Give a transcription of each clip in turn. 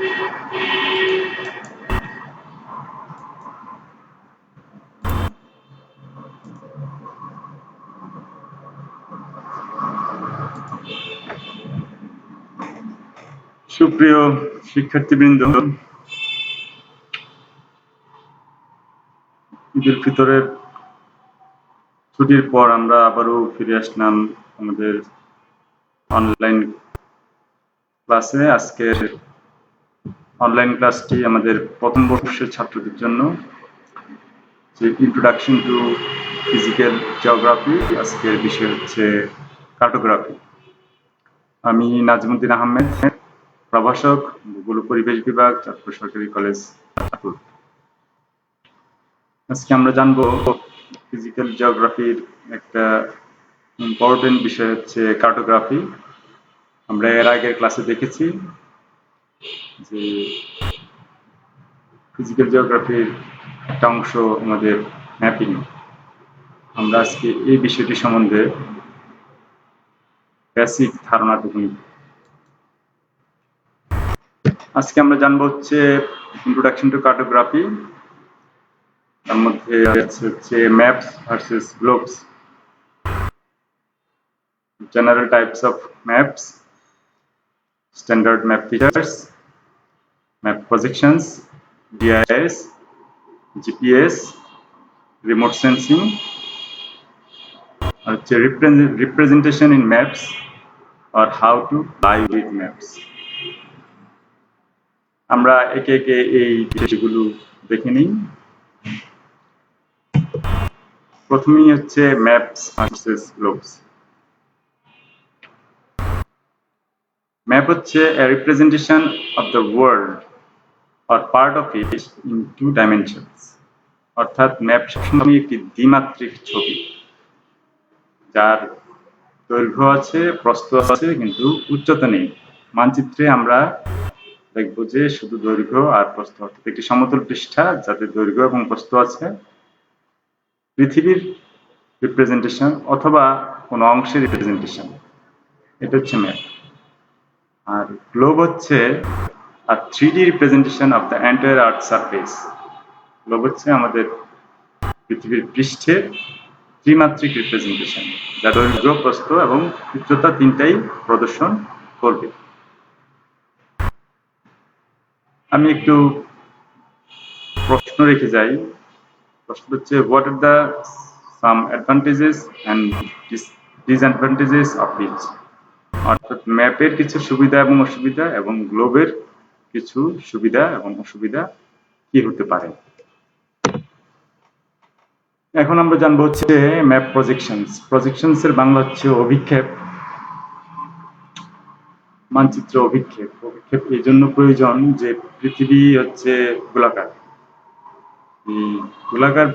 সুপ্রিয় শিক্ষার্থীবৃন্দ, ঈদুল ফিতরের ছুটির পর আমরা আবারও ফিরে আসলাম আমাদের অনলাইন ক্লাসে। আজকের অনলাইন ক্লাসটি আমাদের প্রথম বর্ষের ছাত্রদের জন্য, যে ইন্ট্রোডাকশন টু ফিজিক্যাল জিওগ্রাফি। আজকের বিষয় হচ্ছে কার্টোগ্রাফি। আমি নাজিমুদ্দিন আহমেদ, প্রভাষক, ভূগোল ও পরিবেশ বিভাগ, চাঁদপুর সরকারি কলেজ, চাঁদপুর। আজকে আমরা জানবো ফিজিক্যাল জিওগ্রাফির একটা ইম্পর্টেন্ট বিষয় হচ্ছে কার্টোগ্রাফি। আমরা এর আগের ক্লাসে দেখেছি যে ফিজিক্যাল জিওগ্রাফির একটা অংশ আমাদের ম্যাপিং। আমরা আজকে এই বিষয়টি সম্বন্ধে বেসিক ধারণাটুকু নিব। আজকে আমরা জানবো হচ্ছে ইন্ট্রোডাকশন টু কার্টোগ্রাফি। তার মধ্যে হচ্ছে maps versus Globes, general types of maps, standard map features, map projections, GIS, GPS, remote sensing, representation in maps, or how to fly with maps. আমরা একে একে এই বিষয়গুলো দেখে নিই। প্রথমেই হচ্ছে ম্যাপস ভার্সেস গ্লোবস। ম্যাপ হচ্ছে a representation of the world or part of it in two dimensions. অর্থাৎ ম্যাপ সবসময় একটি দ্বিমাত্রিক ছবি, যার দৈর্ঘ্য আছে, প্রস্থ আছে, কিন্তু উচ্চতা নেই। মানচিত্রে আমরা দেখব যে শুধু দৈর্ঘ্য আর প্রস্থ, অর্থাৎ একটি সমতল পৃষ্ঠা যাতে দৈর্ঘ্য এবং প্রস্থ আছে, পৃথিবীর রিপ্রেজেন্টেশন অথবা কোনো অংশের রিপ্রেজেন্টেশন, এটা হচ্ছে ম্যাপ। আর গ্লোব হচ্ছে a 3D representation of the entire earth surface. Globe হচ্ছে আমাদের পৃথিবীর পৃষ্ঠের ত্রিমাত্রিক রিপ্রেজেন্টেশন, যা দৈর্ঘ্য, প্রস্থ এবং উচ্চতা তিনটাই প্রদর্শন করবে। আমি একটু প্রশ্ন রেখে যাই। প্রশ্ন হচ্ছে, what are the some advantages and disadvantages of each? অর্থাৎ ম্যাপের কিছু সুবিধা এবং অসুবিধা এবং গ্লোবের কিছু সুবিধা এবং অসুবিধা কি হতে পারে। এখন আমরা জানবো হচ্ছে ম্যাপ প্রজেকশনস। প্রজেকশনস এর বাংলা হচ্ছে অভিক্ষেপ। মানচিত্র অভিক্ষেপ। অভিক্ষেপ এই জন্য প্রয়োজন যে পৃথিবী হচ্ছে গোলাকার। এই গোলাকার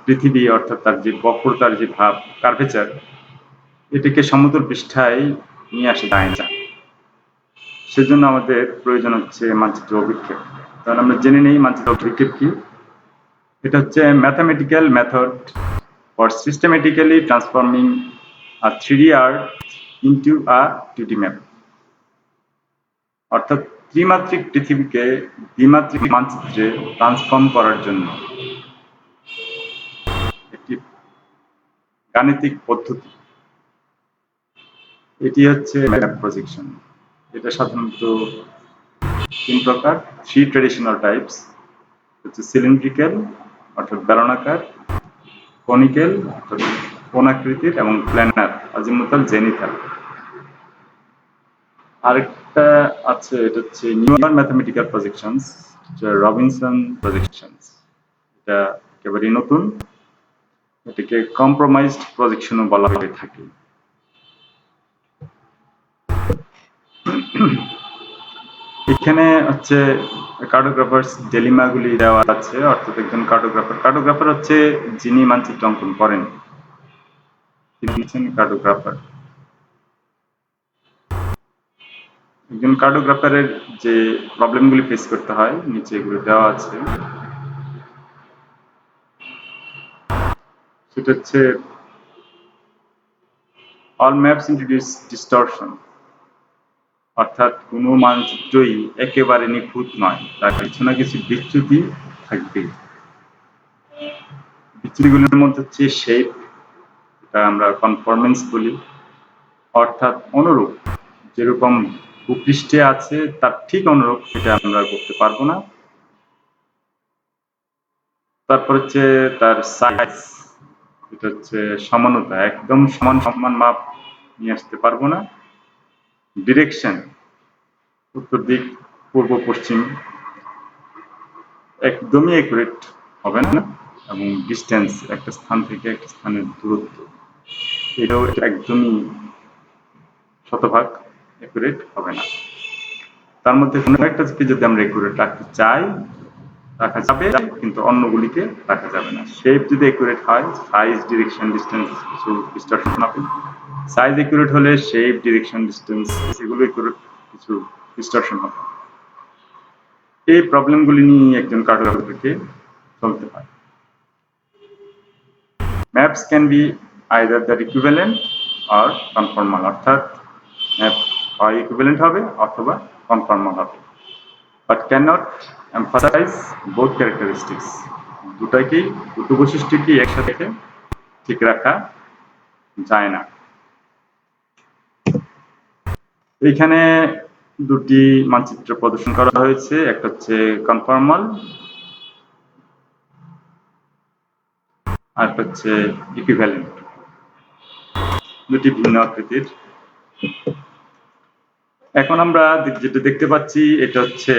পৃথিবী, অর্থাৎ তার যে বক্রতার যে ভাব, কার্ভেচার, এটাকে সমতল পৃষ্ঠায় নিয়ে আসা যায় না। সেজন্য আমাদের প্রয়োজন হচ্ছে মানচিত্র অভিক্ষেপ। তাহলে আমরা জেনে নেই মানচিত্র অভিক্ষেপ কি। এটা হচ্ছে mathematical method for systematically transforming a 3D earth into a 2D map. অর্থাৎ ত্রিমাত্রিক পৃথিবীকে দ্বিমাত্রিক মানচিত্রে ট্রান্সফর্ম করার জন্য একটি গাণিতিক পদ্ধতি, এটি হচ্ছে ম্যাপ প্রজেকশন। এটা সাধারণত তিন প্রকার, 3 ট্রেডিশনাল টাইপস হচ্ছে সিলিন্ড্রিক্যাল অর্থাৎ বেলনাকার, কনিক্যাল অর্থাৎ কোণাকৃতির, এবং প্ল্যানার আজিমুথাল জেনিথাল। আরেকটা আছে, এটা হচ্ছে newer mathematical projections, Robinson projections. এটা একেবারে নতুন, এটাকে কম্প্রোমাইজড প্রজেকশনও বলা হয়ে থাকে। এখানে হচ্ছে কার্টোগ্রাফার্স ডিলেমাগুলি দেওয়া আছে। অর্থাৎ একজন কার্টোগ্রাফার হচ্ছে যিনি মানচিত্র অঙ্কন করেন, তিনি হচ্ছেন কার্টোগ্রাফার। একজন কার্টোগ্রাফারের যে প্রবলেমগুলি ফেস করতে হয় নিচে এগুলো দেওয়া আছে। সেটা হচ্ছে all maps introduce distortion. অর্থাৎ কোনো মানচিত্রই একেবারে নিখুঁত নয়, তার কিছু না কিছু বিচ্যুতি থাকবে। বিচ্যুতিগুলোর মধ্যে হচ্ছে শেপ, এটা আমরা কনফরমেন্স বলি, অর্থাৎ অনুরূপ, যেরকম ভূপৃষ্ঠে আছে তার ঠিক অনুরূপ এটা আমরা করতে পারবো না। তারপর হচ্ছে তার সাইজ, এটা হচ্ছে সমানতা, একদম সমান সমান মাপ নিয়ে আসতে পারবো না। ডিরেকশন, উত্তর দিক পূর্ব পশ্চিম একদমই অ্যাকুরেট হবে না। এবং ডিস্টেন্স, একটা স্থান থেকে একটা স্থানের দূরত্ব, এটাও একদমই শতভাগ অ্যাকুরেট হবে না। তার মধ্যে কোনো একটাকে যদি আমরা অ্যাকুরেট রাখতে চাই, রাখা যাবে, কিন্তু অন্যগুলিকে রাখা যাবে না। শেপ যদি অ্যাকুরেট হয়, সাইজ, ডিরেকশন, ডিস্টেন্স কিছু ডিস্টরশন হবে। সাইজ অ্যাকুরেট হলে শেপ, ডিরেকশন, ডিস্টেন্স এগুলো অ্যাকুরেট কিছু ডিস্টরশন হবে। এই প্রবলেমগুলি নিয়ে একজন কার্টোগ্রাফারকে চলতে হয়। Maps can be either the equivalent or conformal, অর্থাৎ ম্যাপ হয় ইকুইভ্যালেন্ট হবে অথবা কনফর্মাল হবে, but cannot emphasize both characteristics, দুটো বৈশিষ্ট্যকেই একসাথে ঠিক রাখা যায় না। এইখানে দুটি মানচিত্র প্রদর্শন করা হয়েছে, একটা হচ্ছে কনফর্মাল আর হচ্ছে ইকুইভ্যালেন্ট, দুটি ভিন্ন আকৃতির। এখন আমরা যেটা দেখতে পাচ্ছি এটা হচ্ছে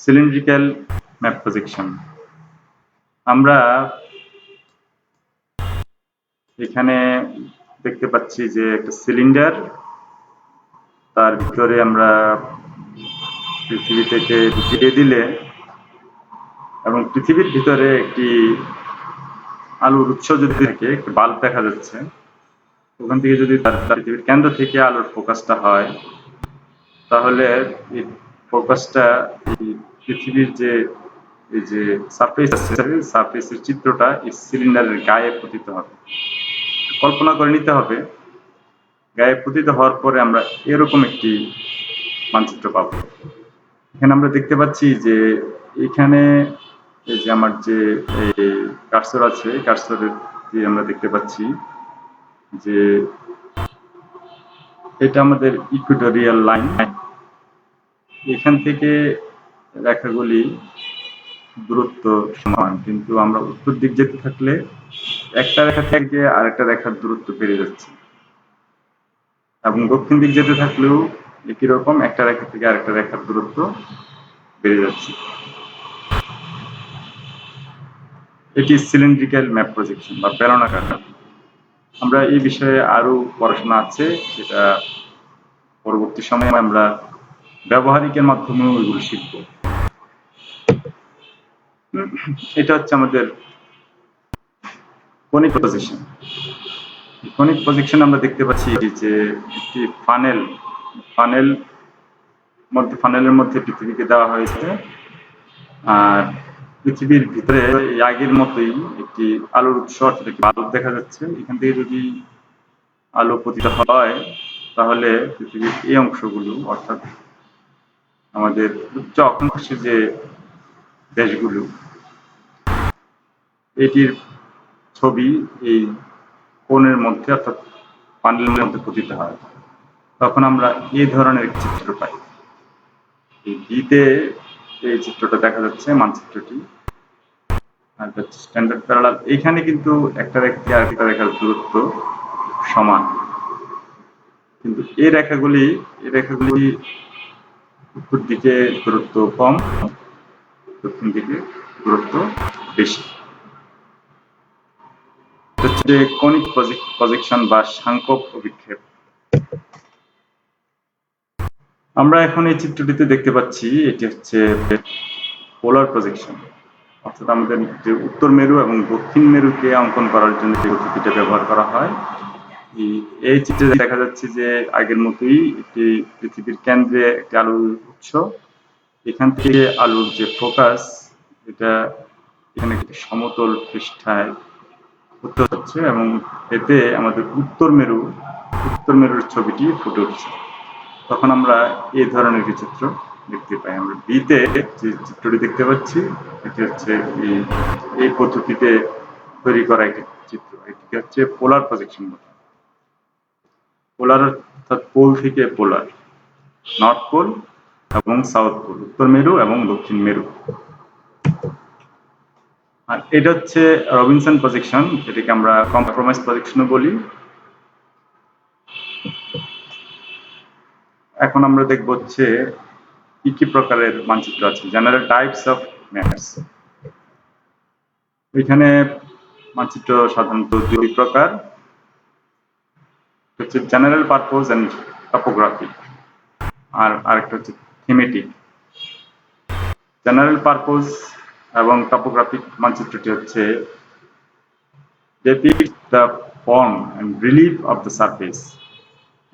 সিলিন্ড্রিক্যাল ম্যাপ প্রজেকশন। আমরা এখানে দেখতে পাচ্ছি যে একটা সিলিন্ডার, তার ভিতরে আমরা পৃথিবী থেকে ঢুকিয়ে দিলে এবং পৃথিবীর ভিতরে একটি আলোর উৎস যদি থাকে, একটা বাল্ব দেখা যাচ্ছে, ওখান থেকে যদি তার পৃথিবীর কেন্দ্র থেকে আলোর ফোকাসটা হয়, তাহলে এই ফোকাসটা এই পৃথিবীর যে এই যে সারফেস আছে, সারফেসের চিত্রটা এই সিলিন্ডারের গায়ে পতিত হবে। কল্পনা করে নিতে হবে গায়ে পতিত হওয়ার পরে আমরা এরকম একটি মানচিত্র পাবো। এখানে আমরা দেখতে পাচ্ছি যে এখানে এই যে আমার যে কার্সর আছে, কার্সরের দিয়ে আমরা দেখতে পাচ্ছি যে এটা আমাদের ইকুয়েটোরিয়াল লাইন। এখান থেকে রেখাগুলি দূরত্ব সমান, কিন্তু আমরা উত্তর দিক যেতে থাকলে একটা রেখা থেকে আরেকটা রেখার দূরত্ব বেড়ে যাচ্ছে, এবং দক্ষিণ দিক যেতে থাকলেও একই রকম একটা রেখা থেকে আরেকটা রেখার দূরত্ব বেড়ে যাচ্ছে। এটি সিলিন্ড্রিক্যাল ম্যাপ প্রজেকশন বা বেলনাকার। আমরা এই বিষয়ে আরো পড়াশোনা আছে, সেটা পরবর্তী সময়ে আমরা ব্যবহারিকের মাধ্যমেও এগুলো শিখব। এটা হচ্ছে আমাদের কনিক প্রজেকশন। কনিক প্রজেকশন আমরা দেখতে পাচ্ছি যে একটি ফানেলের মধ্যে পৃথিবীকে দেওয়া হয়েছে, আর পৃথিবীর ভিতরে আগের মতোই একটি আলোর উৎস অর্থাৎ একটি বাল্ব দেখা যাচ্ছে। এখান থেকে যদি আলো পতিত হয়, তাহলে পৃথিবীর এই অংশগুলো অর্থাৎ আমাদের উচ্চ অক্ষাংশের যে দেশগুলো, এটির ছবি এই কোণের মধ্যে অর্থাৎ প্যানেলের মধ্যে পতিত হয়। তখন আমরা এই ধরনের একটি চিত্র পাই। এই ভিতে এই চিত্রটা দেখা যাচ্ছে, মানচিত্রটি, আর স্ট্যান্ডার্ড প্যারালাল। এখানে কিন্তু একটা রেখা থেকে আরেকটা রেখার দূরত্ব সমান, কিন্তু এই রেখাগুলি উত্তর দিকে দূরত্ব কম, দক্ষিণ দিকে দূরত্ব বেশি। হচ্ছে কনিক প্রজেকশন বা সাংখ্যক অভিক্ষেপ। আমরা এখন এই চিত্রটিতে দেখতে পাচ্ছি এটি হচ্ছে পোলার প্রজেকশন, অর্থাৎ আমাদের যে উত্তর মেরু এবং দক্ষিণ মেরুকে অঙ্কন করার জন্য যে পদ্ধতিটা ব্যবহার করা হয়। এই চিত্রে দেখা যাচ্ছে যে আগের মতোই একটি পৃথিবীর কেন্দ্রে একটি আলোর উৎস, এখান থেকে আলোর যে ফোকাস, এটা এখানে একটি সমতল পৃষ্ঠায় হচ্ছে, এবং এতে আমাদের উত্তর মেরু উত্তর মেরুর ছবিটি ফুটে উঠছে। তখন আমরা এই ধরনের একটি চিত্র দেখতে পাই। আমরা বিতে যে চিত্রটি দেখতে পাচ্ছি এটি হচ্ছে এই পদ্ধতিতে তৈরি করা একটি চিত্র। এটি হচ্ছে পোলার প্রজেকশন। পোলার অর্থাৎ পোল থেকে পোলার, নর্থ পোল এবং সাউথ পোল, উত্তর মেরু এবং দক্ষিণ মেরু। আর এটা হচ্ছে রবিনসন প্রজেকশন, এটাকে আমরা কম্প্রোমাইজ প্রজেকশনও বলি। এখন আমরা দেখব হচ্ছে কি কি প্রকারের মানচিত্র আছে, জেনারেল টাইপস অফ ম্যাপস। এখানে মানচিত্র সাধারণত দুই প্রকার, হচ্ছে জেনারেল পারপোজ এন্ড টপোগ্রাফি, আর আরেকটা হচ্ছে থিমেটিক। জেনারেল পারপোজ এবং টপোগ্রাফিক মানচিত্রটি হচ্ছে depict the form and relief of the surface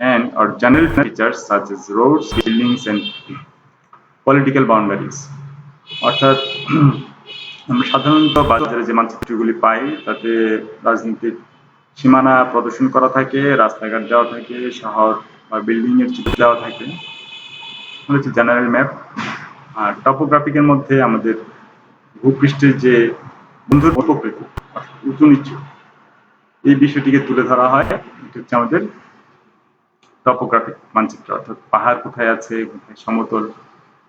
and or general features such as roads, buildings and political boundaries. অর্থাৎ আমরা সাধারণত বাজারে যে মানচিত্রগুলি পাই তাতে রাজনৈতিক সীমানা প্রদর্শন করা থাকে, রাস্তাঘাট দেওয়া থাকে, শহর বা বিল্ডিং এর চিত্র দেওয়া থাকে, হচ্ছে জেনারেল ম্যাপ। আর টপোগ্রাফিকের মধ্যে আমাদের ভূপৃষ্ঠের যে বন্ধুর প্রকৃতি, উঁচু নিচু, এই বিষয়টিকে তুলে ধরা হয়। এটা হচ্ছে আমাদের টপোগ্রাফিক মানচিত্র, অর্থাৎ পাহাড় কোথায় আছে, কোথায় সমতল,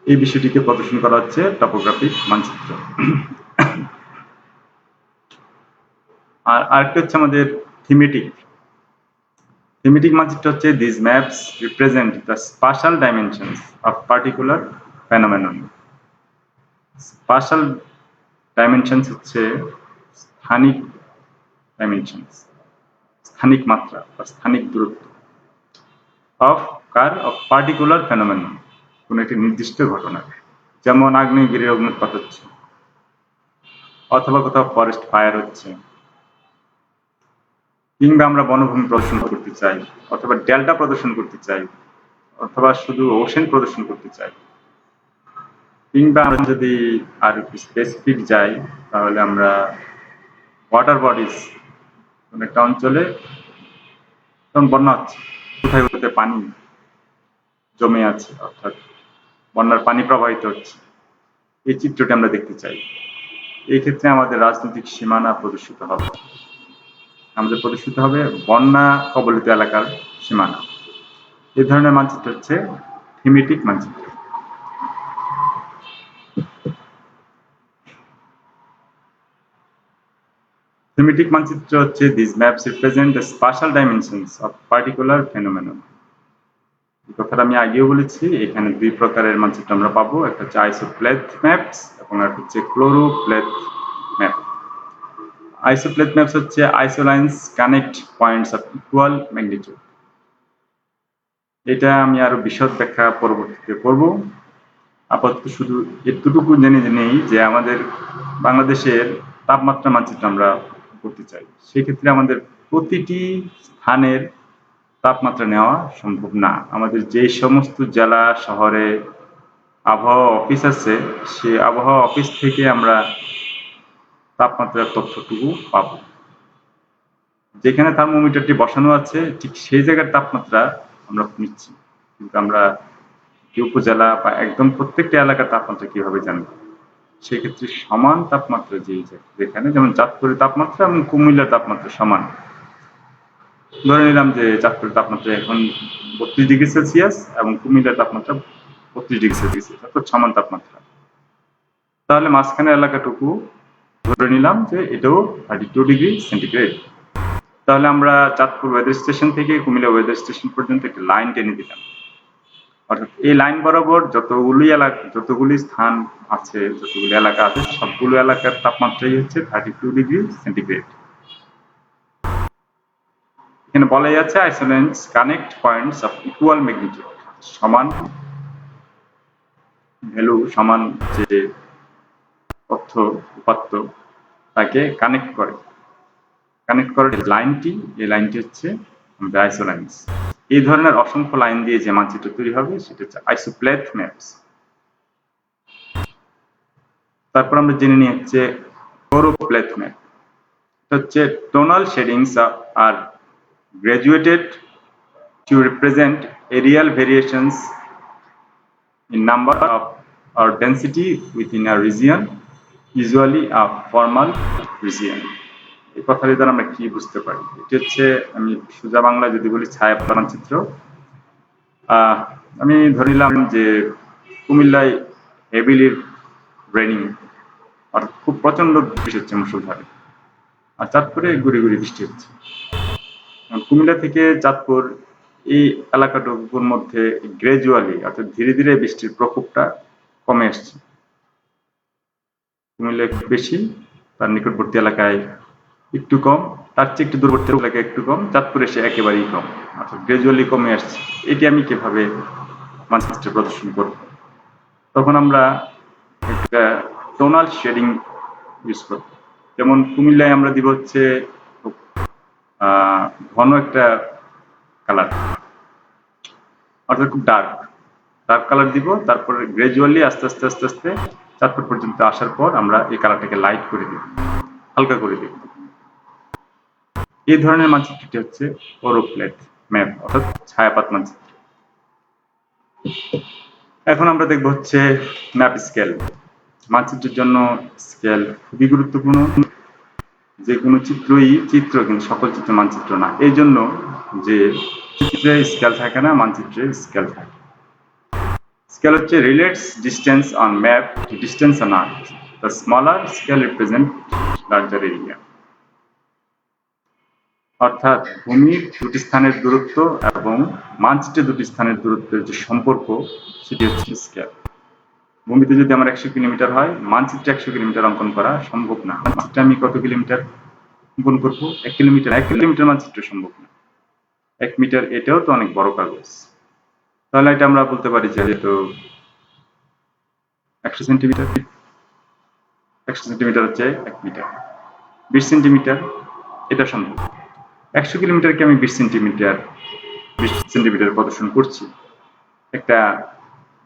এই বিষয়টিকে প্রদর্শন করা হচ্ছে টপোগ্রাফিক মানচিত্র। আর আরেকটা হচ্ছে আমাদের থিমেটিক। থিমেটিক মানচিত্র হচ্ছে this maps represent the spatial dimensions of particular phenomenon. Spatial dimensions হচ্ছে স্থানিক ডাইমেনশনস, স্থানিক মাত্রা বা স্থানিক দূরত্ব, অফ পার্টিকুলার ফেনোমেনন, কোন একটি নির্দিষ্ট ঘটনা, যেমন আগ্নেয়গিরির অগ্নুৎপাত হচ্ছে, অথবা কোথাও ফরেস্ট ফায়ার হচ্ছে, কিংবা আমরা বনভূমি প্রদর্শন করতে চাই, অথবা ডেল্টা প্রদর্শন করতে চাই, অথবা শুধু ওশেন প্রদর্শন করতে চাই, কিংবা আমরা যদি আর স্পেসিফিক যাই তাহলে আমরা ওয়াটার বডিজ, কোন একটা অঞ্চলে যেমন বন্যা হচ্ছে, কোথায় কোথায় পানি জমে আছে, অর্থাৎ বন্যার পানি প্রবাহিত হচ্ছে, এই চিত্রটি আমরা দেখতে চাই। এই ক্ষেত্রে আমাদের রাজনৈতিক সীমানা প্রদর্শিত হবে, আমাদের প্রদর্শিত হবে বন্যা কবলিত এলাকার সীমানা। এই ধরনের মানচিত্র হচ্ছে থিমেটিক মানচিত্র। থিমেটিক মানচিত্র হচ্ছে this maps represent the spatial dimensions of particular phenomenon. এই কথাটা আমি আগেও বলেছি, এখানে দুই প্রকারের মানচিত্র আমরা পাবো, একটা হচ্ছে আইসোপ্লেথ ম্যাপস এবং একটা হচ্ছে ক্লোরোপ্লেথ ম্যাপ। আইসোপ্লেথ ম্যাপস হচ্ছে isolines connect points of equal magnitude. এটা আমি আরো বিশদ ব্যাখ্যা পরবর্তীতে করব। আপাতত শুধু এতটুকু জেনে নেই যে আমাদের বাংলাদেশের তাপমাত্রা মানচিত্র আমরা করতে চাই, সেক্ষেত্রে আমাদের প্রতিটি স্থানের তাপমাত্রা নেওয়া সম্ভব না। আমাদের যে সমস্ত জেলা শহরে আবহাওয়া অফিস আছে, সে আবহাওয়া অফিস থেকে আমরা তাপমাত্রার তথ্যটুকু পাবো। যেখানে থার্মোমিটারটি বসানো আছে ঠিক সেই জায়গার তাপমাত্রা আমরা নিচ্ছি, কিন্তু আমরা উপজেলা বা একদম প্রত্যেকটা এলাকার তাপমাত্রা কিভাবে জানবো? সেক্ষেত্রে সমান তাপমাত্রা যেখানে, যেমন চাঁদপুরের তাপমাত্রা এবং কুমিল্লার তাপমাত্রা সমান। ধরে নিলাম যে চাঁদপুরের তাপমাত্রা এখন 32°C এবং কুমিল্লার তাপমাত্রা 32°C, অর্থাৎ সমান তাপমাত্রা। তাহলে মাঝখানের এলাকাটুকু ধরে নিলাম যে এটাও 32°C। তাহলে আমরা চাঁদপুর ওয়েদার স্টেশন থেকে কুমিল্লা ওয়েদার স্টেশন পর্যন্ত একটি লাইন টেনে দিলাম, অর্থাৎ এই লাইন বরাবর যতগুলি স্থান আছে, যতগুলি এলাকা আছে, সবগুলো এলাকার তাপমাত্রাই হচ্ছে 32°C। এখানে বলাই আছে isolines connect points of equal magnitude, সমান ভ্যালু, সমান যে তথ্য উপাত্ত তাকে কানেক্ট করে লাইনটি, এই লাইনটি হচ্ছে আমাদের আইসোলাইন্স। এই ধরনের অসংখ্য লাইন দিয়ে যে মানচিত্র তৈরি হবে সেটা হচ্ছে আইসোপ্লেথ ম্যাপস। তারপর আমরা জেনে নিই হচ্ছে ক্লোরোপ্লেথ ম্যাপ। হচ্ছে টোনাল শেডিংস আর graduated to represent areal variations in number of or density within a region, usually a formal region. এই কথাটি দ্বারা আমরা কি বুঝতে পারি? এটি হচ্ছে, আমি সোজা বাংলায় যদি বলি, ছায়াপথ মানচিত্র। আমি ধরে নিলাম যে কুমিল্লায় হেভিলি রেনিং, অর্থাৎ খুব প্রচন্ড বৃষ্টি হচ্ছে মুষলধারে, আর চাঁদপুরে গুড়ি গুড়ি বৃষ্টি হচ্ছে। কুমিল্লা থেকে চাঁদপুর এই এলাকাটুকুর মধ্যে গ্রাজুয়ালি, অর্থাৎ ধীরে ধীরে বৃষ্টির প্রকোপটা কমে আসছে। কুমিল্লা একটু বেশি, তার নিকটবর্তী এলাকায় একটু কম, তার চেয়ে একটু দূরবর্তী এলাকায় একটু কম, চাঁদপুরে সে একেবারেই কম, অর্থাৎ গ্রাজুয়ালি কমে আসছে। এটি আমি কিভাবে মানচিত্রে প্রদর্শন করব? তখন আমরা একটা টোনাল শেডিং ইউজ করব। যেমন কুমিল্লায় আমরা দিব হচ্ছে ঘন একটা কালার, অর্থাৎ খুব ডার্ক কালার দিব। তারপরে গ্রাজুয়ালি আস্তে আস্তে আস্তে আস্তে চাঁদপুর পর্যন্ত আসার পর আমরা এই কালারটাকে লাইট করে দিব, হালকা করে দিব। এই ধরনের মানচিত্রটি হচ্ছে ওরোফ্লেট ম্যাপ, অর্থাৎ ছায়াপাত মানচিত্র। এখন আমরা দেখব হচ্ছে ম্যাপ স্কেল। মানচিত্রের জন্য স্কেল খুবই গুরুত্বপূর্ণ। যে কোনো চিত্র, কিন্তু সকল চিত্র মানচিত্র না। এই জন্য যে চিত্রে স্কেল থাকে না, মানচিত্রে স্কেল থাকে। স্কেল হচ্ছে relates distance on map to distance on earth. The smaller scale represent larger area. অর্থাৎ ভূমির দুটি স্থানের দূরত্ব এবং মানচিত্রে দুটি স্থানের দূরত্বের যে সম্পর্ক, সেটি হচ্ছে স্কেল। ভূমিতে যদি আমার 100 কিলোমিটার হয়, মানচিত্রে 100 কিলোমিটার অঙ্কন করা সম্ভব না। মানচিত্রে আমি কত কিলোমিটার অঙ্কন করবো? 1 কিলোমিটার। 1 কিলোমিটার মানচিত্র সম্ভব না। 1 মিটার, এটাও তো অনেক বড় কাগজ। তাহলে এটা আমরা বলতে পারি যে তো 100 সেন্টিমিটার। 100 সেন্টিমিটার হচ্ছে 1 মিটার। 20 সেন্টিমিটার, এটা সম্ভব। 100 কিলোমিটারকে আমি 20 সেন্টিমিটার প্রদর্শন করছি একটা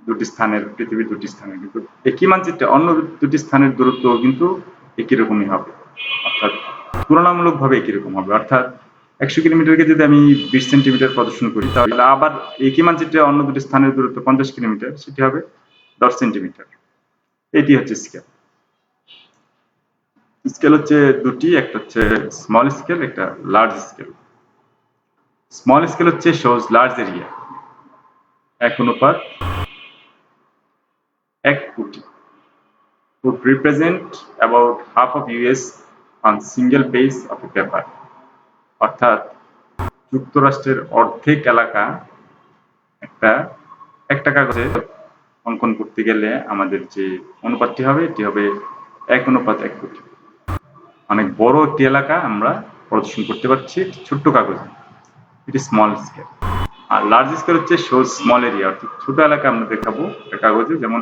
দুটি স্থানের, পৃথিবীর দুটি স্থানের। কিন্তু একই মানচিত্রে অন্য দুটি স্থানের দূরত্ব কিন্তু একই রকমই হবে, অর্থাৎ তুলনামূলকভাবে একই রকম হবে। অর্থাৎ 100 কিলোমিটারকে যদি আমি 20 সেন্টিমিটার প্রদর্শন করি, তাহলে আবার একই মানচিত্রে অন্য দুটি স্থানের দূরত্ব 50 কিলোমিটার, সেটি হবে 10 সেন্টিমিটার। এটি হচ্ছে স্কেল। স্কেল হচ্ছে দুটি, একটা হচ্ছে স্মল স্কেল, একটা লার্জ স্কেল। স্মল স্কেল হচ্ছে শোজ লার্জ এরিয়া, 1:1 কোটি, would represent about half of US on single page of a paper. অর্থাৎ যুক্তরাষ্ট্রের অর্ধেক এলাকা একটা কাগজে অঙ্কন করতে গেলে আমাদের যে অনুপাতটি হবে, এটি হবে 1:1 কোটি। অনেক বড় একটি এলাকা আমরা প্রদর্শন করতে পারছি ছোট্ট কাগজে, এটি স্মল স্কেল। আর লার্জ স্কেল হচ্ছে শোজ স্মল এরিয়া, অর্থাৎ ছোট এলাকা আমরা দেখাবো একটা কাগজে, যেমন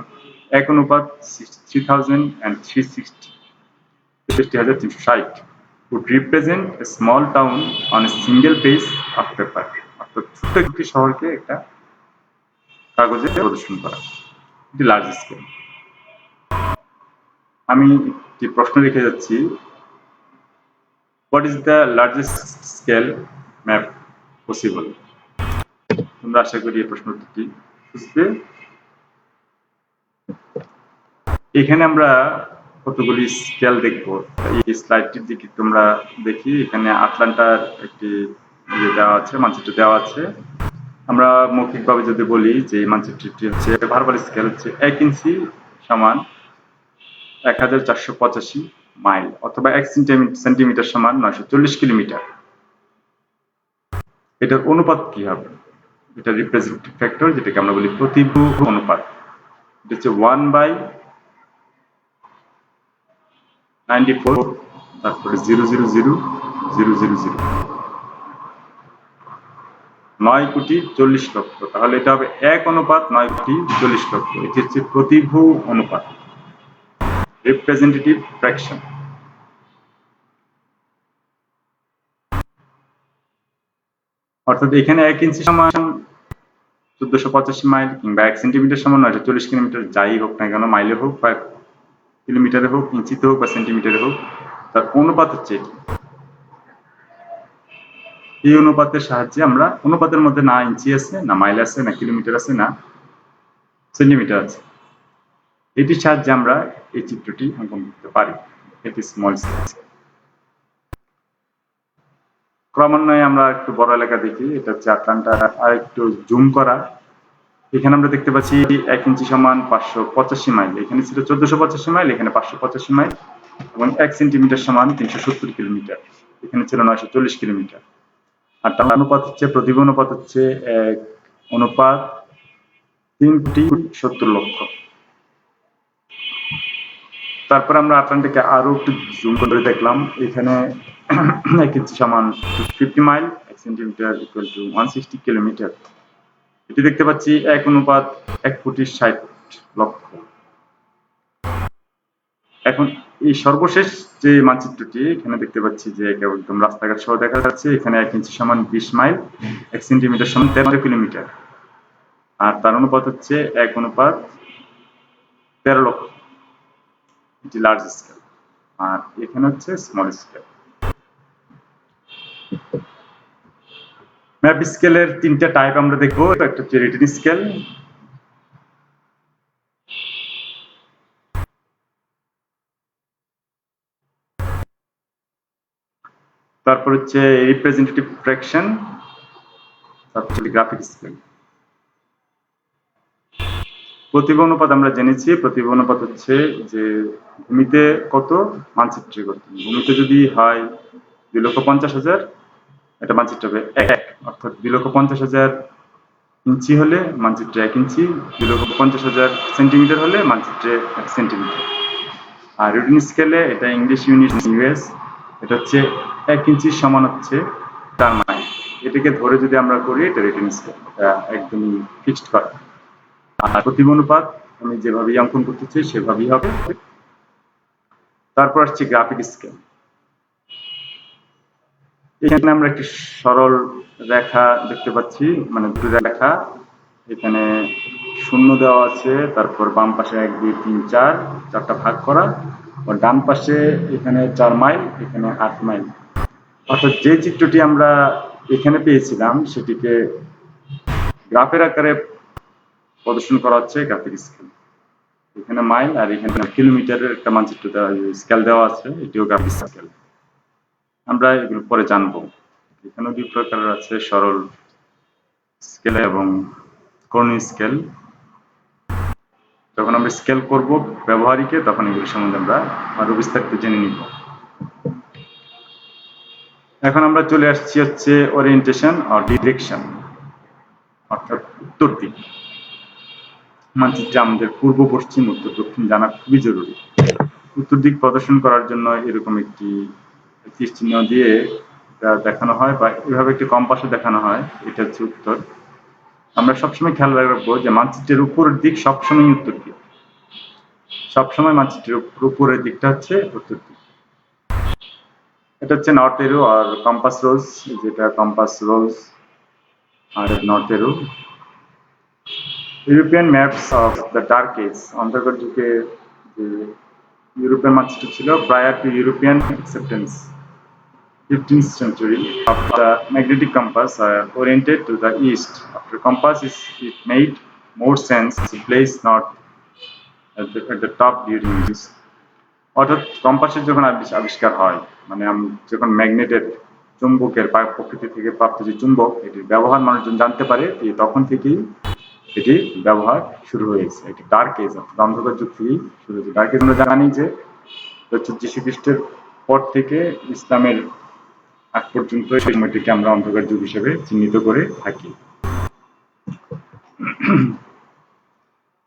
1:60,360 would represent a small town on a single page of paper. অর্থাৎ ছোট্ট একটি শহরকে একটা কাগজে প্রদর্শন করা, এটি লার্জ স্কেল। আমি একটি প্রশ্ন রেখে যাচ্ছি, what is the largest scale map possible? তোমরা আশা করি এই প্রশ্নটি বুঝবে। এখানে আমরা কতগুলি স্কেল দেখবো। এই স্লাইডটির দিকে তোমরা দেখি, এখানে আটলান্টার একটি দেওয়া আছে, মানচিত্র দেওয়া আছে। আমরা মৌখিকভাবে যদি বলি যে এই মানচিত্রটি হচ্ছে ভার্বাল স্কেল হচ্ছে 1 ইঞ্চি সমান 1485 মাইল, অথবা 1 সেন্টিমিটার সমান 940 কিলোমিটার। এটার অনুপাত কি হবে? এটা রিপ্রেজেন্টেটিভ ফ্যাক্টর, যেটাকে আমরা বলি প্রতিভু অনুপাত। এটা হচ্ছে 1/94, তারপরে 0.00000, 9,40,00,000,000। তাহলে এটা হবে 1:9,40,00,000,000। এটি হচ্ছে প্রতিভু অনুপাত, রিপ্রেজেন্টেটিভ ফ্র্যাকশন। অর্থাৎ এখানে 1 ইঞ্চি সমান 1485 মাইল, কিংবা 1 সেন্টিমিটার সমান 940 কিলোমিটার, যাই হোক না কেন, মাইলে হোক বা কিলোমিটারে হোক, ইঞ্চিতে হোক বা সেন্টিমিটারে হোক, তার অনুপাত হচ্ছে এটি। এই অনুপাতের সাহায্যে আমরা, অনুপাতের মধ্যে না ইঞ্চি আছে, না মাইল আছে, না কিলোমিটার আছে, না সেন্টিমিটার আছে, এটির সাহায্যে আমরা এই চিত্রটি অঙ্কন করতে পারি। এটি স্মল স্কেল। ক্রমান্বয়ে আমরা একটু বড় এলাকা দেখি। এটা হচ্ছে আটলান্টা। আর একটু জুম করা, এখানে আমরা দেখতে পাচ্ছি 1 ইঞ্চি সমান 585 মাইল। এখানে ছিল 1485 মাইল, এখানে 585 মাইল, এবং 1 সেন্টিমিটার সমান 370 কিলোমিটার। এখানে ছিল 940 কিলোমিটার। আর তার অনুপাত হচ্ছে, প্রতিভা অনুপাত হচ্ছে 1:3,70,00,000। তারপর আমরা আটলান্টিকে আরো একটু জুম করে দেখলাম। এখানে 1 ইঞ্চি সমান 50 mile, 1 centimetre equal to 160 kilometre. এটি দেখতে পাচ্ছি 1:1,60,00,000। এখন এই সর্বশেষ যে মানচিত্রটি এখানে দেখতে পাচ্ছি যে একদম রাস্তাঘাট সহ দেখা যাচ্ছে। এখানে 1 ইঞ্চি সমান 20 মাইল, 1 সেন্টিমিটার সমান 13 কিলোমিটার। আর তার অনুপাত হচ্ছে 1:13,00,000। এটি লার্জ স্কেল। আর এখানে হচ্ছে স্মল স্কেল। ম্যাপ স্কেলের 3টা টাইপ আমরা দেখবো। একটা হচ্ছে রিটেন স্কেল, তারপর হচ্ছে রিপ্রেজেন্টেটিভ ফ্র্যাকশন, তারপর হচ্ছে গ্রাফিক স্কেল। প্রতিভা অনুপাত আমরা জেনেছি। প্রতিভা অনুপাত হচ্ছে যে ভূমিতে কত, মানচিত্রে কত। ভূমিতে যদি হয় 2,50,000, এটা মানচিত্র হবে 1, অর্থাৎ 2,50,000 ইঞ্চি হলে মানচিত্রে 1 ইঞ্চি, 2,50,000 সেন্টিমিটার হলে মানচিত্রে 1 সেন্টিমিটার। আর রিটেন স্কেলে এটা ইংলিশ ইউনিট ইউএস, এটা হচ্ছে 1 ইঞ্চি সমান হচ্ছে 4 মাইল। এটাকে ধরে যদি আমরা করি এটা রিটেন স্কেল, এটা একদমই ফিক্সড করা। আর প্রতিভা অনুপাত আমি যেভাবেই অঙ্কন করতেছি সেভাবেই হবে। তারপর আসছে গ্রাফিক স্কেল। এখানে আমরা একটি সরল রেখা দেখতে পাচ্ছি, মানে দুটো রেখা। এখানে শূন্য দেওয়া আছে, তারপর বাম পাশে 1, 2, 3, 4, 4টা ভাগ করা। আর ডান পাশে এখানে 4 মাইল, এখানে 8 মাইল। অর্থাৎ যে চিত্রটি আমরা এখানে পেয়েছিলাম সেটিকে গ্রাফের আকারে প্রদর্শন করা হচ্ছে গ্রাফিক স্কেল। এখানে মাইল আর এখানে কিলোমিটারের একটা মানচিত্র দেওয়া, স্কেল দেওয়া আছে, এটিও গ্রাফিক স্কেল। আমরা এগুলো পরে জানবো। এখানেও 2 প্রকার আছে, সরল স্কেল এবং কর্ণীয় স্কেল। যখন আমরা স্কেল করব ব্যবহারিকে, তখন এগুলো সম্বন্ধে আমরা আরো বিস্তারিত জেনে নিব। এখন আমরা চলে আসছি হচ্ছে ওরিয়েন্টেশন আর ডিরেকশন, অর্থাৎ উত্তর দিক। মানচিত্রে আমাদের পূর্ব, পশ্চিম, উত্তর, দক্ষিণ জানা খুবই জরুরি। উত্তর দিক প্রদর্শন করার জন্য এরকম একটি তীর চিহ্ন দিয়ে দেখানো হয়, বা এভাবে একটি কম্পাসে দেখানো হয়, এটা হচ্ছে উত্তর। আমরা সবসময় খেয়াল রাখবো যে মানচিত্রের উপরের দিক সবসময় উত্তর দিক। সবসময় মানচিত্রের উপরের দিকটা হচ্ছে উত্তর দিক। এটা হচ্ছে নর্থ এরো আর কম্পাস রোজ, যেটা কম্পাস রোজ আর north arrow. European maps of the dark age, অন্ধকার যুগে যে ইউরোপের মানচিত্র ছিল prior to European acceptance 15th century of the magnetic compass are oriented to the east. After compass it made more sense to place north at the top during this. অর্থাৎ কম্পাসের যখন আবিষ্কার হয়, মানে যখন ম্যাগনেটের, চুম্বকের প্রকৃতি থেকে প্রাপ্ত যে চুম্বক, এটির ব্যবহার মানুষজন জানতে পারে, তখন থেকেই এটি ব্যবহার শুরু হয়েছে। এটি ডার্ক এজ, অর্থাৎ অন্ধকার যুগ থেকেই শুরু হয়েছে। ডার্ক এজ আমরা জানি যে যীশু খ্রিস্টের পর থেকে ইসলামের আগ পর্যন্ত এই সময়টিকে আমরা অন্ধকার যুগ হিসেবে চিহ্নিত করে থাকি।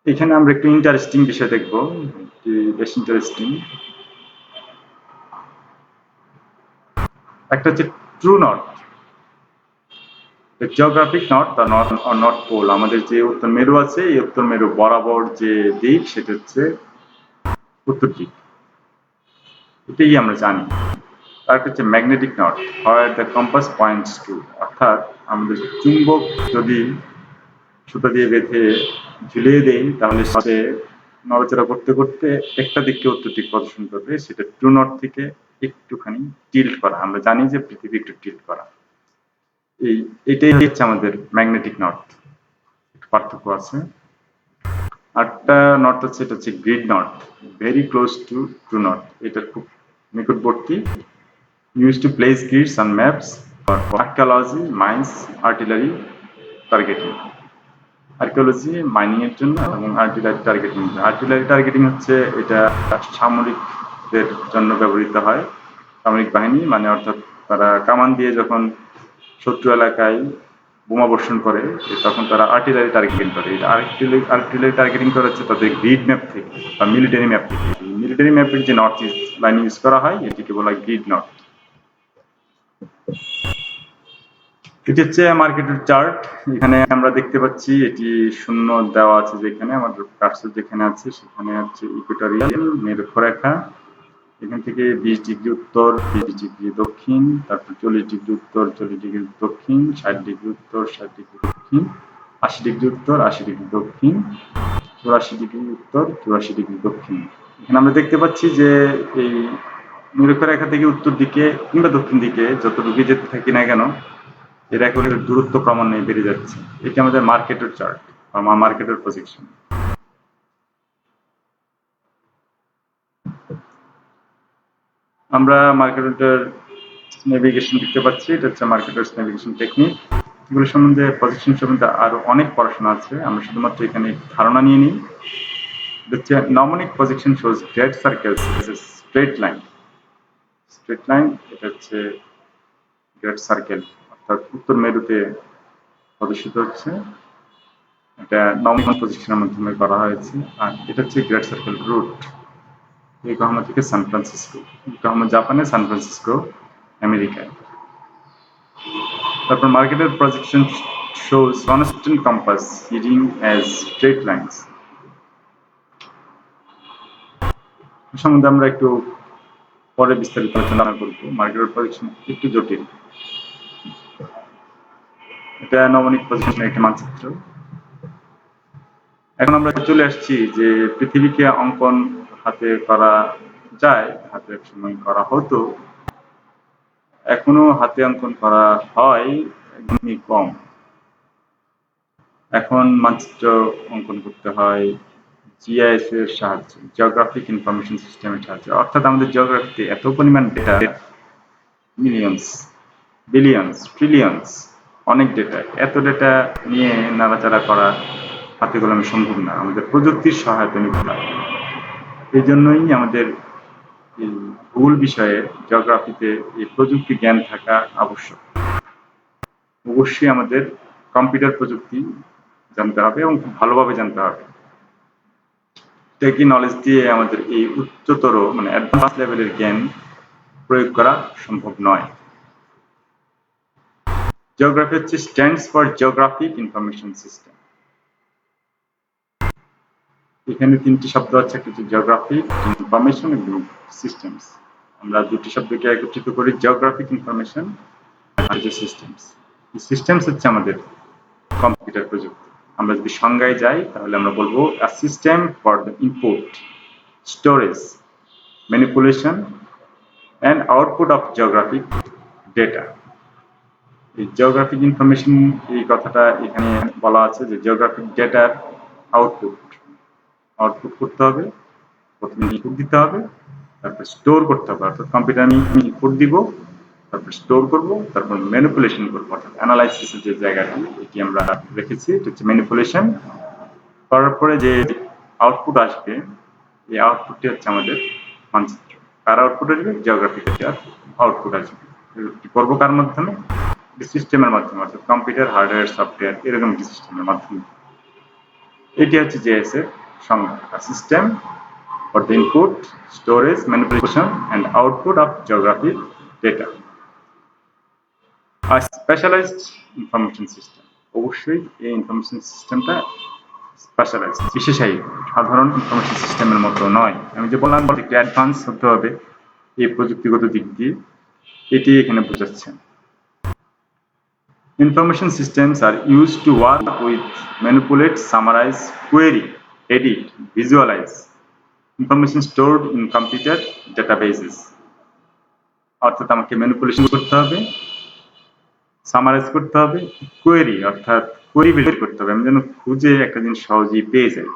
এখানে আমরা একটু ইন্টারেস্টিং বিষয় দেখবো, বেশ ইন্টারেস্টিং। একটা হচ্ছে ট্রু নর্থ, জিওগ্রাফিক নর্থ আর নর্থ পোল। আমাদের যে উত্তর মেরু আছে, এই উত্তর মেরু বরাবর যে দিক সেটা হচ্ছে উত্তর দিক, এটাই আমরা জানি। তারপর হচ্ছে magnetic north, where the compass points two, অর্থাৎ আমাদের চুম্বক যদি সুতা দিয়ে বেঁধে ঝুলিয়ে দেই, তাহলে সে নড়াচড়া করতে করতে একটা দিককে উত্তর দিক প্রদর্শন করবে। সেটা ট্রু নর্থ থেকে একটুখানি টিল্ট করা। আমরা জানি যে পৃথিবী একটু টিল্ট করা। এটাই হচ্ছে আমাদের ম্যাগনেটিক নর্থ। পার্থক্য আছে। আরেকটা নর্থ হচ্ছে, এটা হচ্ছে grid north, very close two true north, এটা খুব নিকটবর্তী। Use to place greets on maps for archaeology, mines, artillery targeting. Archaeology mining এর জন্য এবং আর্টিলারি টার্গেটিং। আর্টিলারি টার্গেটিং হচ্ছে এটা সামরিকদের জন্য ব্যবহৃত হয়। সামরিক বাহিনী মানে অর্থাৎ তারা কামান দিয়ে যখন শত্রু এলাকায় বোমা বর্ষণ করে তখন তারা আর্টিলারি টার্গেটিং করে। এটা আর্টিলারি টার্গেটিং করা হচ্ছে তাদের গ্রিড ম্যাপ থেকে বা মিলিটারি ম্যাপ থেকে। মিলিটারি ম্যাপের যে নর্থ ইস্ট লাইন ইউজ করা হয় এটিকে বলা হয় গ্রিড নর্থ। এটি হচ্ছে মার্কেটের চার্ট। এখানে আমরা দেখতে পাচ্ছি এটি শূন্য দেওয়া আছে, যেখানে আমাদের কার্সর যেখানে আছে সেখানে হচ্ছে ইকুয়েটরিয়াল নিরক্ষরেখা। এখান থেকে 20 ডিগ্রি উত্তর, 20 ডিগ্রি দক্ষিণ, তারপর 40 ডিগ্রি উত্তর, 40 ডিগ্রি দক্ষিণ, 60 ডিগ্রি উত্তর, 60 ডিগ্রি দক্ষিণ, 80 ডিগ্রি উত্তর, 80 ডিগ্রি দক্ষিণ, 84 ডিগ্রি উত্তর, 84 ডিগ্রি দক্ষিণ। এখানে আমরা দেখতে পাচ্ছি যে এই নিরক্ষরেখা থেকে উত্তর দিকে কিংবা দক্ষিণ দিকে যত ঢুকে যেতে থাকি না কেন, এর এখন দূরত্ব ক্রমান্বয়ে বেড়ে যাচ্ছে। এটি আমাদের মার্কেটের চার্ট বা মার্কেটের প্রজেকশন। আমরা মার্কেটের নেভিগেশন দেখতে পাচ্ছি, এটা হচ্ছে মার্কেটের নেভিগেশন টেকনিক। এগুলো সম্বন্ধে পজিশন সম্বন্ধে আরো অনেক পড়াশোনা আছে, আমরা শুধুমাত্র এখানে ধারণা নিয়ে নিই। হচ্ছে gnomonic position shows great circles straight line. Straight line এটা হচ্ছে গ্রেট সার্কেল, অর্থাৎ উত্তর মেরুতে প্রদর্শিত হচ্ছে। এটা নমনিক পজিশনের মাধ্যমে করা হয়েছে। আর এটা হচ্ছে গ্রেট সার্কেল রুট, ইয়োকোহামা থেকে সান ফ্রান্সিসকো, ইয়োকোহামা জাপানে, সান ফ্রান্সিসকো আমেরিকায়। তারপর মার্কেটের projection shows constant compass heading as straight lines. সম্বন্ধে আমরা একটু পরে বিস্তারিত আলোচনা করব। মার্কেটের প্রজেকশন একটু জটিল। এটা নমনিক পজিশনের একটি মানচিত্র। এখন আমরা চলে আসছি যে পৃথিবীকে অঙ্কন হাতে করা যায়, হাতে সময় করা হতো, এখনো হাতে অঙ্কন করা হয় একদমই কম। এখন মানচিত্র অঙ্কন করতে হয় জিআইএস এর সাহায্যে, জিওগ্রাফিক ইনফরমেশন সিস্টেমের সাহায্যে। অর্থাৎ আমাদের জিওগ্রাফিতে এত পরিমাণ ডেটা, মিলিয়ন্স, বিলিয়ন্স, ট্রিলিয়ন্স, অনেক ডেটা, এত ডেটা নিয়ে নাড়াচাড়া করা হাতে কলমে সম্ভব না, আমাদের প্রযুক্তির সহায়তা নিতে হয়। এই জন্যই আমাদের এই ভূগোল বিষয়ে জিওগ্রাফিতে এই প্রযুক্তি জ্ঞান থাকা আবশ্যক। অবশ্যই আমাদের কম্পিউটার প্রযুক্তি জানতে হবে এবং খুব ভালোভাবে জানতে হবে। টেকনিক নলেজ দিয়ে আমাদের এই উচ্চতর মানে অ্যাডভান্স লেভেলের জ্ঞান প্রয়োগ করা সম্ভব নয়। জিওগ্রাফি হচ্ছে stands for geographic information system. এখানে তিনটি শব্দ আছে, একটা হচ্ছে জিওগ্রাফিক ইনফরমেশন এবং সিস্টেমস। আমরা দুটি শব্দকে একত্রিত করি, জিওগ্রাফিক ইনফরমেশন আর যে সিস্টেমস। সিস্টেমস হচ্ছে আমাদের কম্পিউটার প্রযুক্তি। আমরা যদি সংজ্ঞায় যাই তাহলে আমরা বলবো a system for the input, storage, manipulation and output of geographic data. এই জিওগ্রাফিক ইনফরমেশন এই কথাটা এখানে বলা আছে যে জিওগ্রাফিক ডেটার আউটপুট করতে হবে, প্রথমে ইনপুট দিতে হবে, তারপর স্টোর করতে হবে, অর্থাৎ কম্পিউটার আমি ইনপুট দিব, তারপর স্টোর করব, তারপর ম্যানিপুলেশন করব, অর্থাৎ অ্যানালাইসিসের যে জায়গাটি এটি আমরা রেখেছি, এটা হচ্ছে ম্যানিপুলেশন। করার পরে যে আউটপুট আসবে, এই আউটপুটটি হচ্ছে আমাদের মানচিত্র। কার আউটপুট আসবে? জিওগ্রাফিক ডেটার আউটপুট আসবে। করবো কার মাধ্যমে? সিস্টেমের মাধ্যমে, অর্থাৎ কম্পিউটার, হার্ডওয়্যার, সফটওয়্যার, এরকম একটি সিস্টেমের মাধ্যমে। এটি হচ্ছে জিআইএস এর সংজ্ঞা, system for the input, storage, manipulation and output of geographic data. আর স্পেশালাইজড ইনফরমেশন সিস্টেম, অবশ্যই এই ইনফরমেশন সিস্টেমটা স্পেশালাইজড, বিশেষায়িত, সাধারণ ইনফরমেশন সিস্টেমের মতো নয়। আমি যে বললাম একটু অ্যাডভান্স হতে হবে এই প্রযুক্তিগত দিক দিয়ে, এটি এখানে বোঝাচ্ছেন। Information systems are used to work with, manipulate, summarize, query, edit, visualize information stored in computer databases. অর্থাৎ আমাকে ম্যানিপুলেশন করতে হবে, সামারাইজ করতে হবে, কোয়েরি অর্থাৎ কোয়েরি বের করতে হবে, আমি যেন খুঁজে একটা জিনিস সহজেই পেয়ে যাই।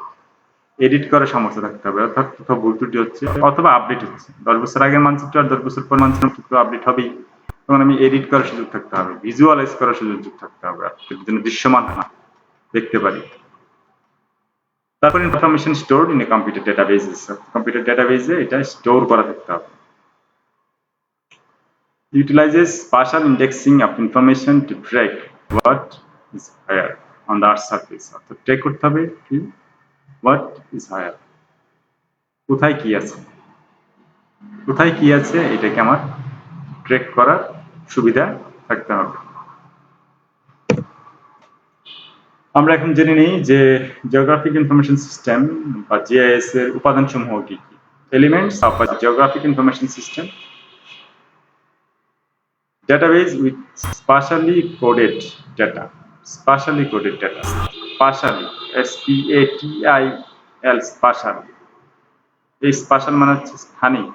এডিট করার সামর্থ্য থাকতে হবে, অর্থাৎ কোথাও ভুল ত্রুটি হচ্ছে অথবা আপডেট হচ্ছে, 10 বছর আগের মানচিত্র আর 10 বছর পর মানচিত্র আপডেট হবেই, তখন আমি এডিট করার সুযোগ থাকতে হবে, ভিজুয়ালাইজ করার সুযোগ থাকতে হবে, যেন দৃশ্যমান হয়, দেখতে পারি। তারপর information stored in a computer databases, computer ডেটাবেসে এটা স্টোর করা থাকতে হবে। Utilizes partial indexing of information to track what is where on the earth's surface, অর্থাৎ ট্র্যাক করতে হবে কি what is where, কোথায় কি আছে, কোথায় কি আছে এটাকে আমার ট্র্যাক করার সুবিধা থাকতে হবে। আমরা এখন জেনে নিই যে জিওগ্রাফিক ইনফরমেশন সিস্টেম বা জিআইএস এর উপাদানসমূহ কি কি। Elements of a geographic information system: database with spatially coded data, spatially coded data, spatially, S-P-A-T-I-L, spatial, এই স্পেশাল মানে হচ্ছে স্থানিক,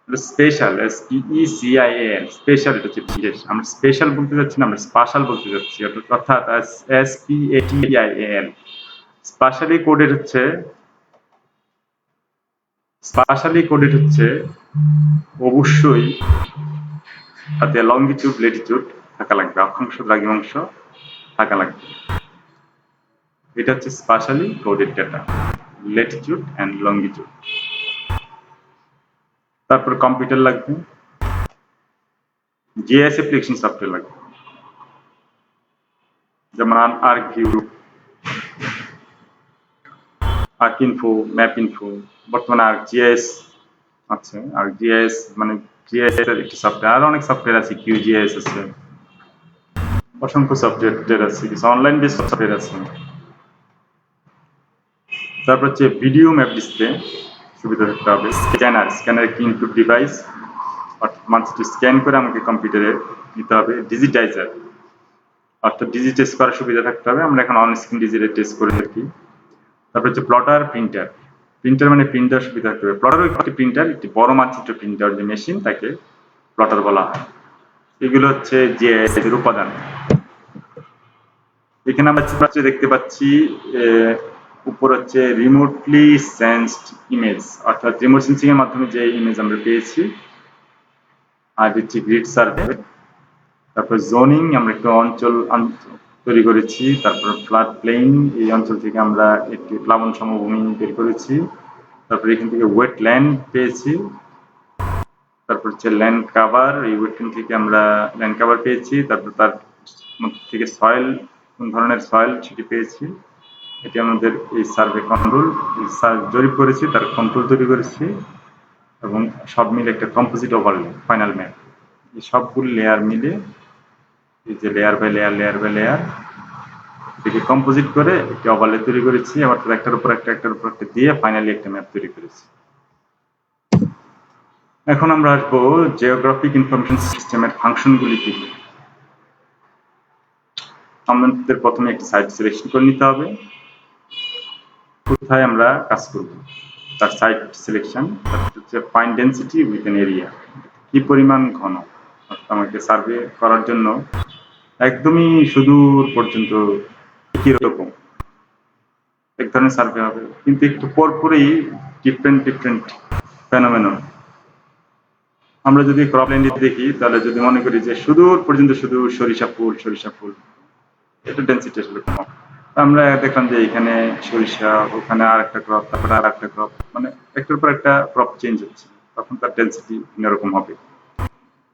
স্পেশাল, S-P-E-C-I-A-L, স্পেশাল এটা হচ্ছে বিশেষ, আমরা স্পেশাল বলতে যাচ্ছি না, আমরা স্পেশাল বলতে যাচ্ছি, অর্থাৎ S-P-A-T-I-A-L, স্পেশালি কোডেড হচ্ছে, স্পেশালি কোডেড হচ্ছে অবশ্যই তাতে লঙ্গিটিউড ল্যাটিটিউড থাকা লাগবে, অক্ষাংশ দ্রাঘিমাংশ থাকা লাগবে, এটা হচ্ছে specially coded data, latitude and longitude. তারপর কম্পিউটার লাগবে, জিআইএস অ্যাপ্লিকেশন সফটওয়্যার লাগবে, যেমন আর্কভিউ, আর্কইনফো, ম্যাপইনফো, বর্তমানে আর্কজিআইএস আছে, আর্কজিআইএস মানে জিআইএস এর একটি সফটওয়্যার, আর অনেক সফটওয়্যার আছে, কিউজিআইএস আছে, অসংখ্য সফটওয়্যার আছে, কিছু অনলাইন বেস সফটওয়্যার আছে। তারপর হচ্ছে ভিডিও ম্যাপ ডিসপ্লে সুবিধা থাকতে হবে, স্ক্যানার একটি ইনপুট ডিভাইস, অর্থাৎ মানচিত্র স্ক্যান করে আমাকে কম্পিউটারে নিতে হবে। ডিজিটাইজার অর্থাৎ ডিজিটাইজ করার সুবিধা থাকতে হবে, আমরা এখন অন স্ক্রিন ডিজিটাইজ করে থাকি। তারপর হচ্ছে প্লটার, প্রিন্টার, প্রিন্টার মানে প্রিন্টার সুবিধা থাকতে হবে, প্লটারও একটি প্রিন্টার, একটি বড় মানচিত্র প্রিন্টার যে মেশিন তাকে প্লটার বলা হয়। এগুলো হচ্ছে জিআইএস এর উপাদান। এখানে আমরা চিত্রে দেখতে পাচ্ছি উপর হচ্ছে রিমোটলি সেন্সড ইমেজ, অর্থাৎ রিমোট সেন্সিং এর মাধ্যমে যে ইমেজ আমরা পেয়েছি, আর হচ্ছে গ্রিড সার্ভে, তারপর জোনিং, আমরা একটা অঞ্চল তৈরি করেছি, তারপর ফ্লাড প্লেইন, এই অঞ্চল থেকে আমরা একটি প্লাবন সমভূমি বের করেছি, তারপর এখান থেকে ওয়েটল্যান্ড পেয়েছি, তারপর হচ্ছে ল্যান্ড কাভার, এই ওয়েটল্যান্ড থেকে আমরা ল্যান্ড কাভার পেয়েছি, তারপর তার মধ্যে থেকে সয়েল, কোন ধরনের সয়েল সেটি পেয়েছি, এটি আমাদের এই সার্ভে কন্ট্রোল জরিপ করেছি, তার কন্ট্রোল তৈরি করেছি, এবং সব মিলে একটা কম্পোজিট ওভারলে ফাইনাল ম্যাপ, এই সবগুলো লেয়ার মিলে এই যে layer by layer, layer by layer, এটাকে কম্পোজিট করে একটি ওভারলে তৈরি করেছি, আবার একটার উপর একটা, একটার উপর একটা দিয়ে ফাইনালি একটা ম্যাপ তৈরি করেছি। এখন আমরা আসবো জিওগ্রাফিক ইনফরমেশন সিস্টেমের ফাংশনগুলি কি। আমাদের প্রথমে একটি সাইট সিলেকশন করে নিতে হবে, কোথায় আমরা কাজ করব তার সাইট সিলেকশন, তারপর হচ্ছে find density with an area, কি পরিমাণ ঘন, অর্থাৎ আমাকে সার্ভে করার জন্য একদমই সুদূর পর্যন্ত একই রকম এক ধরনের সার্ভে হবে, কিন্তু একটু পরপরই ডিফারেন্ট ডিফারেন্ট ফেনোমেনন। আমরা যদি ক্রপল্যান্ডে দেখি তাহলে যদি মনে করি যে সুদূর পর্যন্ত শুধু সরিষা ফুল, সরিষা ফুল, এটা ডেনসিটি আসলে কম। আমরা দেখলাম যে এখানে সরিষা, ওখানে আর একটা ক্রপ, তারপরে আর একটা ক্রপ, মানে একটার পর একটা ক্রপ চেঞ্জ হচ্ছে, তখন তার ডেনসিটি অন্যরকম হবে,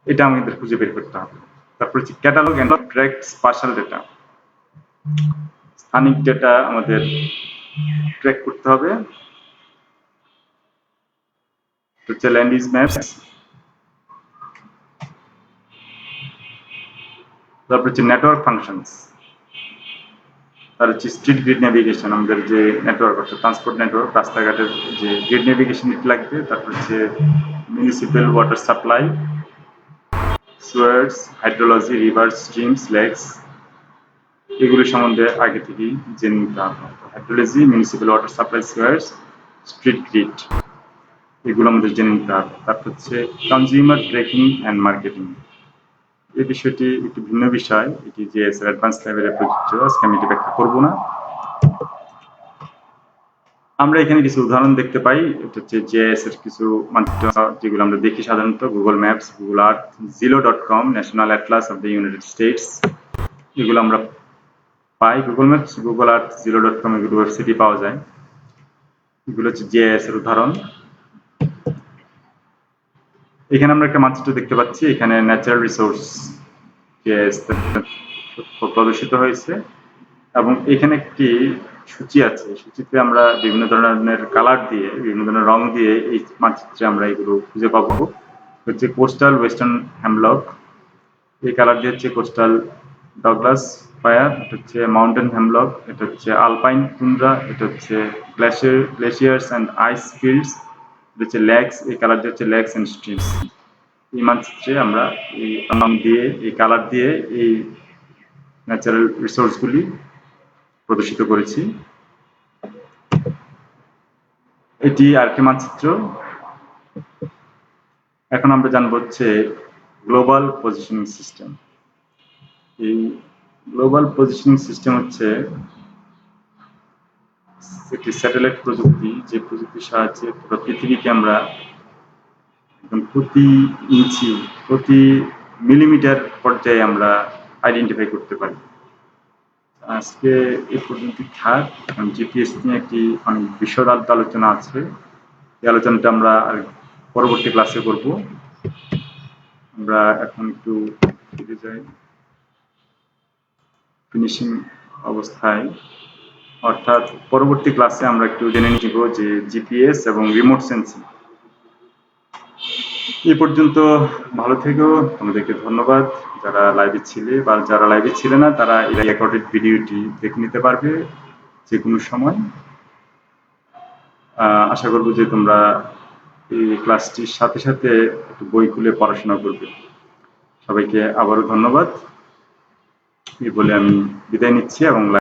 এটা আমাদের খুঁজে বের করতে হবে। তারপর হচ্ছে catalog and track spatial data, স্থানিক ডেটা আমাদের ট্র্যাক করতে হবে, হচ্ছে ল্যান্ড ইউজ ম্যাপস, তারপর হচ্ছে নেটওয়ার্ক ফাংশনস, আর হচ্ছে স্ট্রিট গ্রিড নেভিগেশন, আমাদের যে নেটওয়ার্ক অর্থাৎ ট্রান্সপোর্ট নেটওয়ার্ক, রাস্তাঘাটের যে গ্রিড নেভিগেশন লাগবে, তারপর হচ্ছে municipal water supply, sewers, hydrology, river, streams, lakes, এগুলি সম্বন্ধে আগে থেকেই জেনে নিতে হবে। Hydrology, municipal water supply, sewers, street grid, এগুলো আমাদের জেনে নিতে হবে। তারপর হচ্ছে কনজিউমার ট্র্যাকিং অ্যান্ড মার্কেটিং, এই বিষয়টি একটি ভিন্ন বিষয়, এটি জিএস এর অ্যাডভান্স লেভেলে প্রযোজ্য, আজকে আমি এটি ব্যাখ্যা করব না। আমরা এখানে কিছু উদাহরণ দেখতে পাই, এটা হচ্ছে জিএস এর কিছু মানচিত্র যেগুলো আমরা দেখি সাধারণত গুগল ম্যাপস, গুগল আর্থ, জিলো.com, national atlas of the United States, এগুলো আমরা পাই। গুগল ম্যাপস, গুগল আর্থ, জিলো.com এগুলো ওয়েবসাইটে পাওয়া যায়। এগুলো হচ্ছে জিএস এর উদাহরণ। এখানে আমরা একটা মানচিত্র দেখতে পাচ্ছি, এখানে ন্যাচারাল রিসোর্স জিএস প্রদর্শিত হয়েছে এবং এখানে একটি সূচি আছে। সূচিতে আমরা বিভিন্ন ধরনের কালার দিয়ে, বিভিন্ন ধরনের রং দিয়ে এই মানচিত্রে আমরা এগুলো খুঁজে পাবো। হচ্ছে কোস্টাল ওয়েস্টার্ন হ্যামলক, এই কালার দিয়ে হচ্ছে কোস্টাল ডগলাস ফায়ার, এটা হচ্ছে মাউন্টেন হ্যামলক, এটা হচ্ছে আলপাইন টুন্ড্রা, এটা হচ্ছে গ্লেশিয়ার্স অ্যান্ড আইস ফিল্ডস, এটা হচ্ছে লেকস, এই কালার দিয়ে হচ্ছে লেকস অ্যান্ড স্ট্রিমস। এই মানচিত্রে আমরা এই রং দিয়ে, এই কালার দিয়ে এই ন্যাচারাল রিসোর্সগুলি প্রদর্শিত করেছি। এটি আরেকটি মানচিত্র। এখন আমরা জানবো হচ্ছে গ্লোবাল পজিশনিং সিস্টেম। এই গ্লোবাল পজিশনিং সিস্টেম হচ্ছে একটি স্যাটেলাইট প্রযুক্তি, যে প্রযুক্তির সাহায্যে পুরো পৃথিবীকে আমরা একদম প্রতি ইঞ্চি, প্রতি মিলিমিটার পর্যায়ে আমরা আইডেন্টিফাই করতে পারি। আজকে এই পর্যন্ত থাক। জিপিএস নিয়ে একটি অনেক বিশদ আলোচনা আছে, এই আলোচনাটা আমরা পরবর্তী ক্লাসে করব। আমরা এখন একটু ফিরে যাই ফিনিশিং অবস্থায়, অর্থাৎ পরবর্তী ক্লাসে আমরা একটু জেনে নিব যে জিপিএস এবং রিমোট সেন্সিং। এই পর্যন্ত ভালো থেকো, তোমাদেরকে ধন্যবাদ। যারা লাইভে ছিলে বা যারা লাইভে ছিলে না, তারা এই রেকর্ডেড ভিডিওটি দেখে নিতে পারবে যে কোনো সময়। আশা করব যে তোমরা এই ক্লাসটির সাথে সাথে একটু বই খুলে পড়াশোনা করবে। সবাইকে আবারও ধন্যবাদ এই বলে আমি বিদায় নিচ্ছি এবং